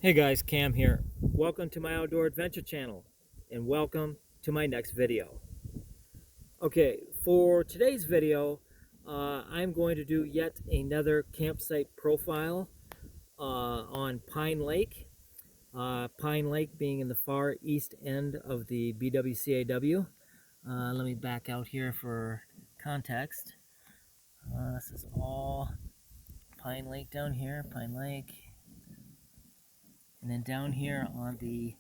Hey guys, Cam here. Welcome to my outdoor adventure channel and welcome to my next video. Okay, for today's video, I'm going to do yet another campsite profile on Pine Lake. Pine Lake being in the far east end of the Bwcaw. Let me back out here for context. This is all Pine Lake down here, Pine Lake. And then down here on the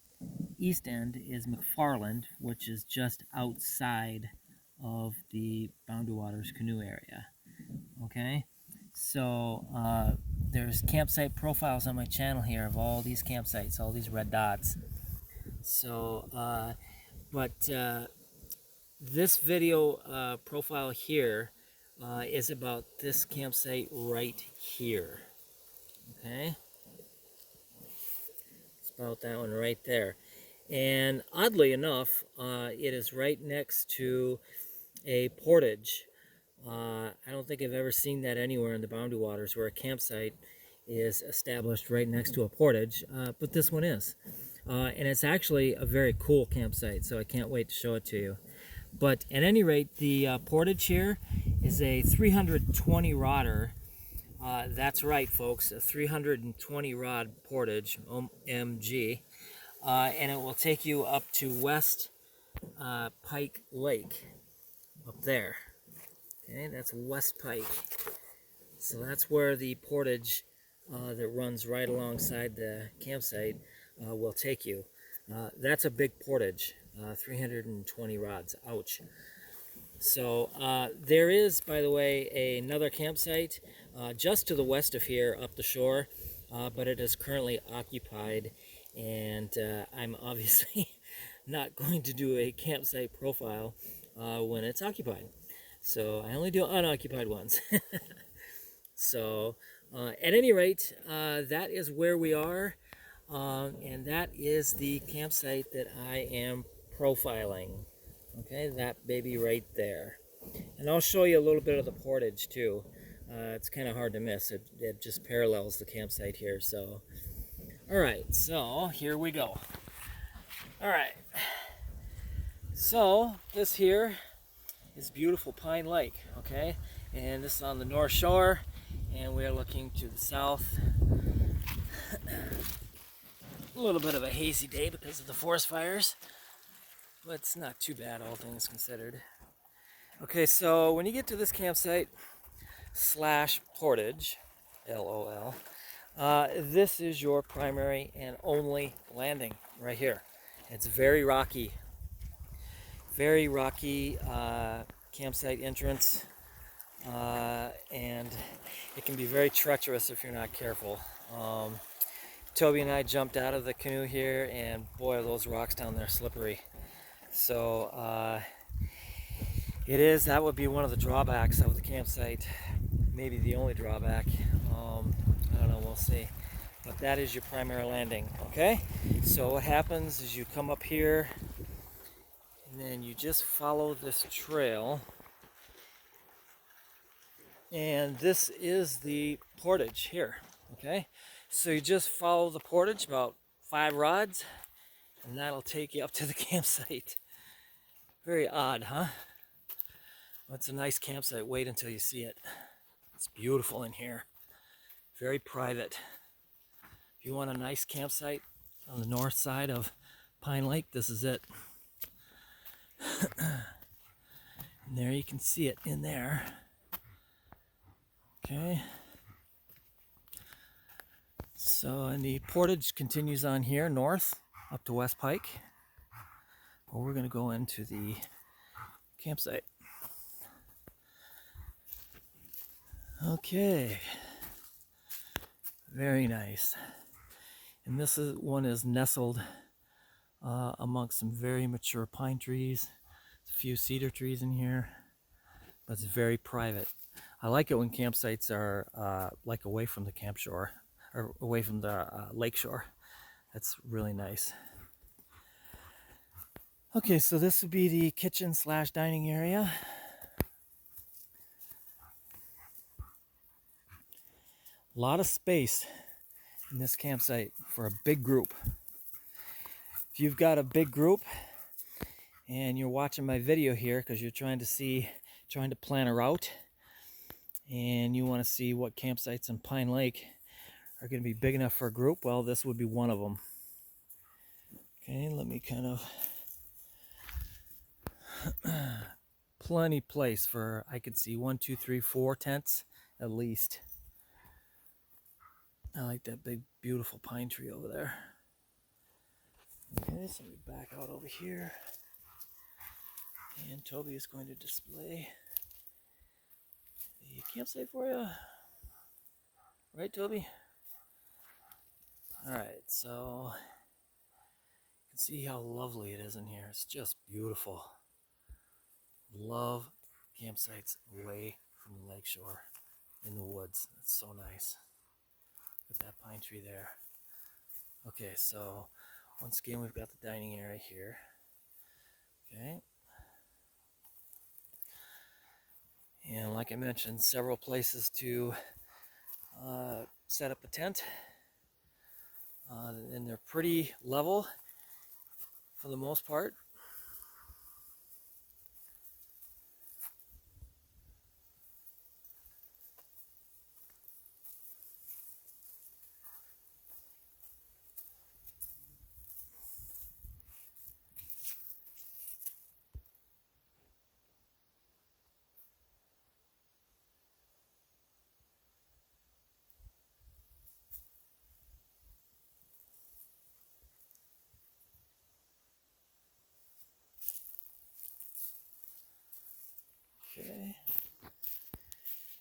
east end is McFarland, which is just outside of the Boundary Waters canoe area. Okay, so there's campsite profiles on my channel here of all these campsites, all these red dots. So, this video profile here is about this campsite right here. Okay, it's about that one right there. And oddly enough, it is right next to a portage. I don't think I've ever seen that anywhere in the Boundary Waters where a campsite is established right next to a portage, but this one is. And it's actually a very cool campsite, so I can't wait to show it to you. But at any rate, the portage here is a 320 rodder. That's right, folks, a 320 rod portage, OMG. And it will take you up to West Pike Lake, up there. Okay, that's West Pike. So that's where the portage that runs right alongside the campsite will take you. That's a big portage, 320 rods, ouch. So there is, by the way, another campsite just to the west of here up the shore, but it is currently occupied, and I'm obviously not going to do a campsite profile when it's occupied. So I only do unoccupied ones. So at any rate, that is where we are, and that is the campsite that I am profiling. Okay, that baby right there. And I'll show you a little bit of the portage too. It's kind of hard to miss. It just parallels the campsite here. So, all right, so here we go. All right, so this here is beautiful Pine Lake, okay? And this is on the North Shore, and we're looking to the south. A little bit of a hazy day because of the forest fires, but it's not too bad, all things considered. Okay, so when you get to this campsite slash portage, LOL, this is your primary and only landing right here. It's very rocky campsite entrance, and it can be very treacherous if you're not careful. Toby and I jumped out of the canoe here, and boy, are those rocks down there slippery. So that would be one of the drawbacks of the campsite, maybe the only drawback. I don't know, we'll see. But that is your primary landing, okay? So what happens is you come up here, and then you just follow this trail, and this is the portage here, okay? So you just follow the portage about 5 rods, and that'll take you up to the campsite. Very odd, huh? Well, it's a nice campsite. Wait until you see it. It's beautiful in here. Very private. If you want a nice campsite on the north side of Pine Lake, this is it. And there you can see it in there. Okay. So, and the portage continues on here north up to West Pike. Well, we're going to go into the campsite. Okay. Very nice. And this one is nestled amongst some very mature pine trees. There's a few cedar trees in here, but it's very private. I like it when campsites are like away from the camp shore, or away from the lake shore. That's really nice. Okay, so this would be the kitchen slash dining area. A lot of space in this campsite for a big group. If you've got a big group and you're watching my video here because you're trying to plan a route, and you want to see what campsites in Pine Lake are going to be big enough for a group, well, this would be one of them. Okay, let me kind of plenty place for, I could see 1, 2, 3, 4 tents at least. I like that big beautiful pine tree over there. Okay, so we back out over here, and Toby is going to display the campsite for you. Right, Toby? Alright, so you can see how lovely it is in here. It's just beautiful. Love campsites away from the lakeshore in the woods. It's so nice. Look at that pine tree there. Okay, so once again, we've got the dining area here. Okay. And like I mentioned, several places to set up a tent. And they're pretty level for the most part. Okay.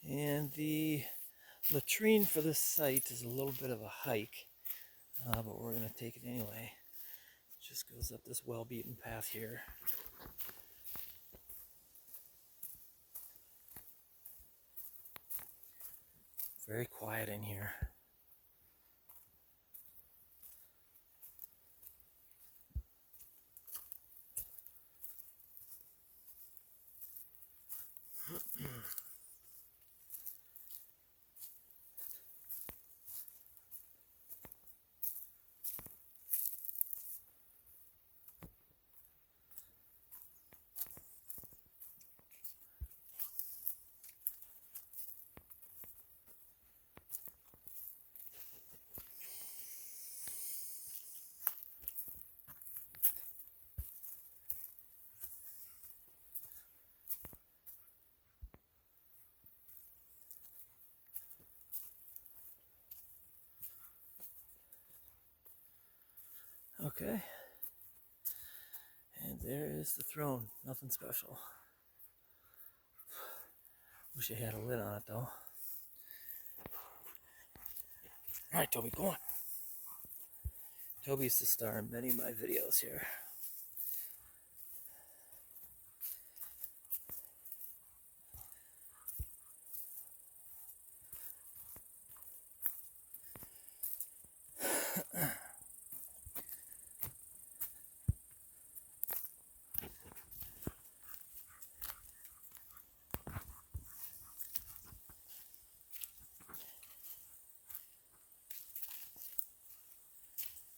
And the latrine for this site is a little bit of a hike, but we're going to take it anyway. It just goes up this well-beaten path here. Very quiet in here. Okay. And there is the throne. Nothing special. Wish I had a lid on it though. Alright, Toby, go on. Toby's the star in many of my videos here.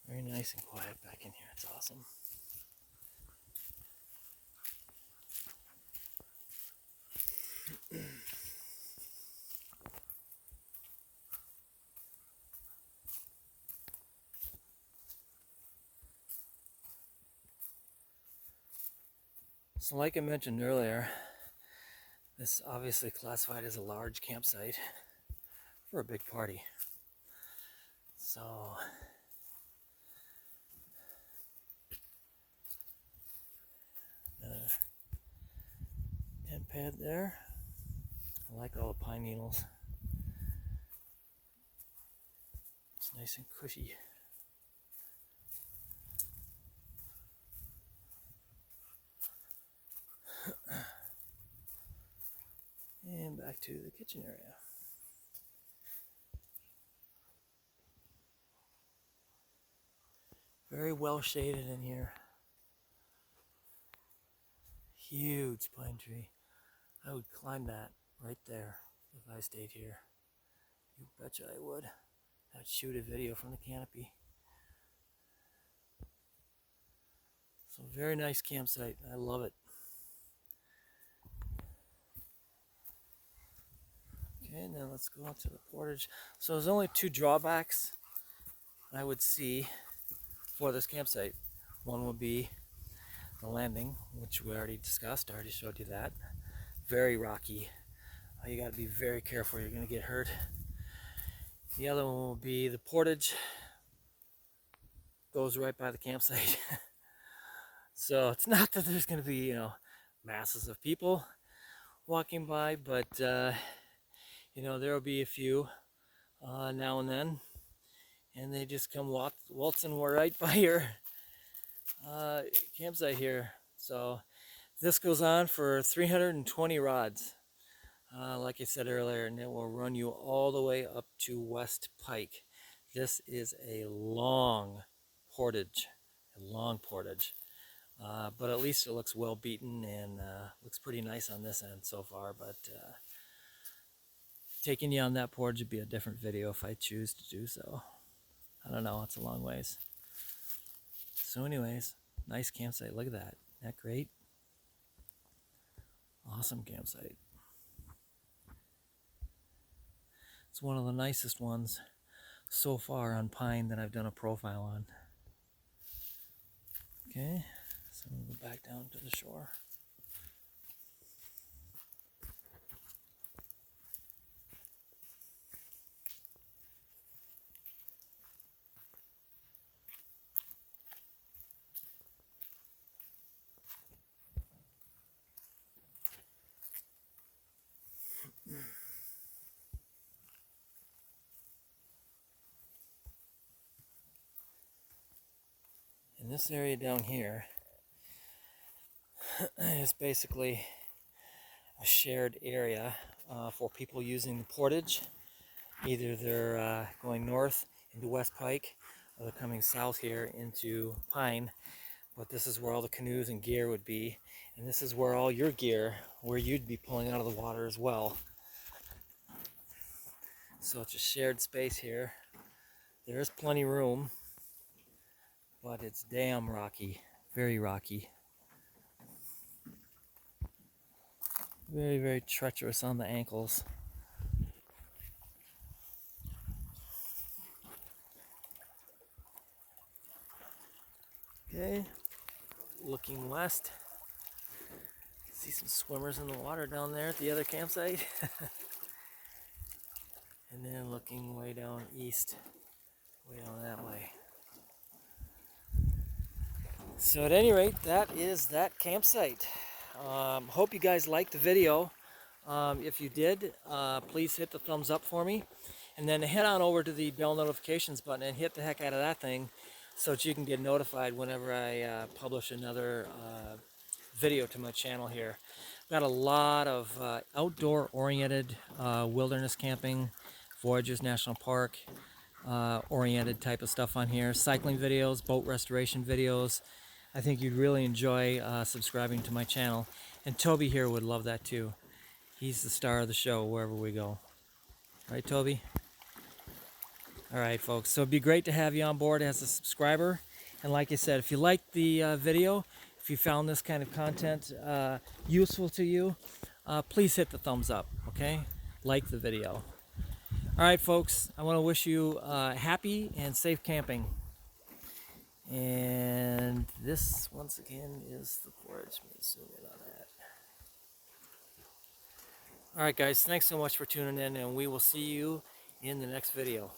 Very nice and quiet back in here. It's awesome. So like I mentioned earlier, this obviously classified as a large campsite for a big party. So tent pad there. I like all the pine needles. It's nice and cushy. And back to the kitchen area. Very well shaded in here. Huge pine tree. I would climb that right there if I stayed here. You betcha I would. I'd shoot a video from the canopy. So very nice campsite. I love it. Okay, now let's go up to the portage. So there's only two drawbacks I would see for this campsite. One would be the landing, which we already discussed. I already showed you that. Very rocky. You got to be very careful. You're going to get hurt. The other one will be the portage. Goes right by the campsite. So it's not that there's going to be, masses of people walking by, but there will be a few now and then, and they just come waltzing right by your campsite here. So this goes on for 320 rods, like I said earlier, and it will run you all the way up to West Pike. This is a long portage, but at least it looks well beaten and looks pretty nice on this end so far. But taking you on that portage would be a different video if I choose to do so. I don't know, it's a long ways. So anyways, nice campsite. Look at that. Isn't that great? Awesome campsite. It's one of the nicest ones so far on pine that I've done a profile on. Okay, so we'll go back down to the shore. And this area down here is basically a shared area for people using the portage. Either they're going north into West Pike or they're coming south here into Pine. But this is where all the canoes and gear would be. And this is where all your gear, where you'd be pulling out of the water as well. So it's a shared space here. There is plenty of room, but it's damn rocky, very rocky. Very, very treacherous on the ankles. Okay, looking west. See some swimmers in the water down there at the other campsite. And then looking way down east, way down that way. So at any rate, that is that campsite. Hope you guys liked the video. If you did, please hit the thumbs up for me. And then head on over to the bell notifications button and hit the heck out of that thing so that you can get notified whenever I publish another video to my channel here. I've got a lot of outdoor-oriented wilderness camping, Voyageurs National Park oriented type of stuff on here. Cycling videos, boat restoration videos. I think you'd really enjoy subscribing to my channel. And Toby here would love that too. He's the star of the show wherever we go. Right, Toby? All right, folks. So it'd be great to have you on board as a subscriber. And like I said, if you liked the video, if you found this kind of content useful to you, please hit the thumbs up, okay? Like the video. All right, folks. I want to wish you happy and safe camping. And this, once again, is the portage. Let me zoom in on that. All right, guys. Thanks so much for tuning in, and we will see you in the next video.